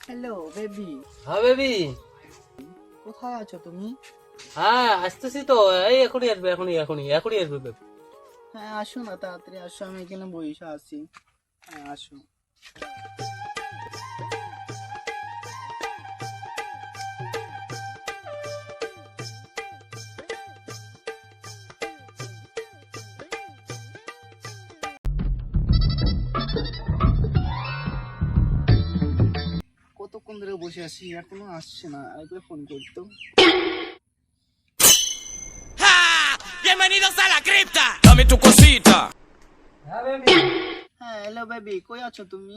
Hello baby. হ্যাঁ baby. কোথায় আছো তুমি? হ্যাঁ আসতেছি তো, এই এখনই আসবে, এখনই আসবে বেবি। হ্যাঁ আসো না, তাড়াতাড়ি আসো, আমি এখানে বসে আছি। হ্যাঁ আসো। কতক্ষণ ধরে বসে আছি, এখনো আসছে না, একবার ফোন করতো। Bienvenidos a la cripta. Dame tu cosita. হ্যাঁ বেবি। হ্যাঁ হ্যালো বেবি, কই আছো তুমি?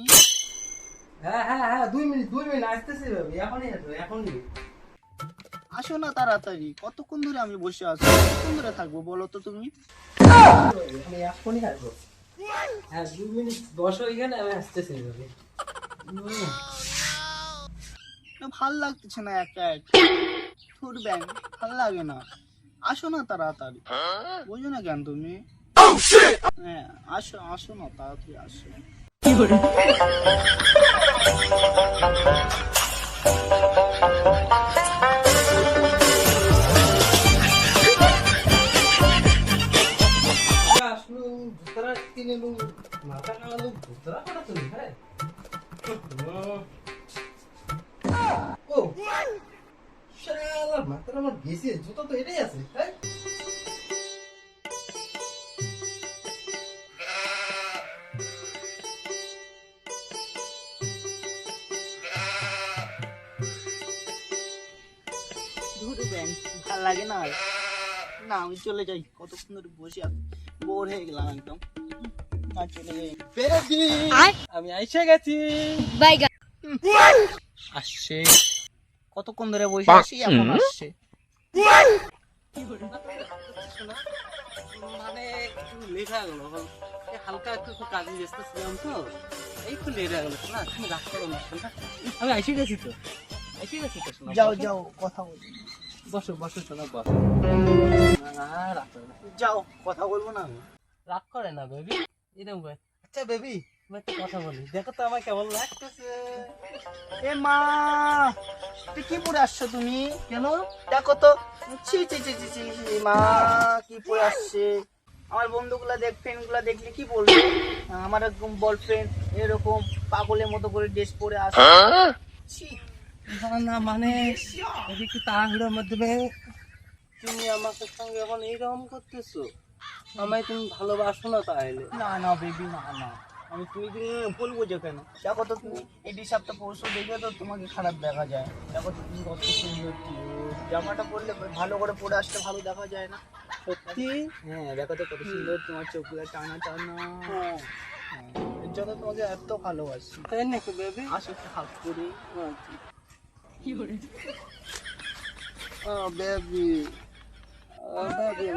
হ্যাঁ 2 মিনিট আসতেছি বেবি, এখনই। আসো না তাড়াতাড়ি, কতক্ষণ ধরে আমি বসে আছি, কতক্ষণ ধরে থাকবো বলো তো তুমি? এখনই আসবো। হ্যাঁ 2 মিনিট বসো এখানে, আমি আসতেছি বেবি। ভাল লাগতেছে না, একা একা ঘুরবেন, ভাল লাগে না। আসো না তাড়াতাড়ি, বুঝো না কেন তুমি? হ্যাঁ আসো আসো না তাড়াতাড়ি আসো। আসলো ভূতরা কিনে লো, মাথা কালো ভূতরা করা তুমি। হ্যাঁ ও শালা মাথার আমার গেছে, জুতো তো এটাই আছে। হ্যাঁ ঘুরবেন, ভাল লাগে না আর। না আমি চলে যাই, কতক্ষণ ধরে বসে আছি, বোর হয়ে গেলাম একদম। না চলে যাই বেবি, আমি আইসা গেছি। আসছে, কতক্ষণ ধরে বসে আছি, এখন আসছে। মানে একটু লেট হয়ে গেল, হালকা একটু কাজে ব্যস্ত ছিলাম তো, এই একটু লেট হয়ে গেল। শোনা তুমি রাগ করো না, শোনা আমি আইসে গেছি তো, শোনা যাও যাও কথা বলি, বসো শোনা বসো। রাগ করে না, যাও কথা বলবো না আমি। রাগ করে না বেবি, এরকম করে। আচ্ছা বেবি তুমি একটা কথা বলি, দেখো তো আমার কেমন লাগতেছে। এ মা, তুই কি পরে আসছো তুমি? কেন? দেখো তো, ছি ছি ছি ছি ছি ছি, মা কি পরে আসছে। আমার বন্ধুগুলা ফ্রেন্ড গুলা দেখলে কি বলবে? আমার একদম বয়ফ্রেন্ড এরকম পাগলের মতো করে ড্রেস পরে আসে। ছি। না মানে একটু তাড়াহুড়োর মাধ্যমে তুমি আমাকে সঙ্গে এখন এইরকম করতেছো, আমায় তুমি ভালোবাসো না তাহলে? না না বেবি, না না, আমি তুমি বলবো যে কেন? দেখো তো তুমি এই টি শার্টটা পরশু দেখে তো তোমাকে খারাপ দেখা যায়। দেখো তো তুমি কত সুন্দর, জামাটা পরলে ভালো করে পরে আসতে ভালো দেখা যায় না? সত্যি? হ্যাঁ দেখো তো কত সুন্দর, তোমার চোখগুলো টানা টানা। হ্যাঁ, এর জন্য তোমাকে এত ভালোবাসি। তাই নাকি বেবি? আসো একটু হাত করি। Baby, baby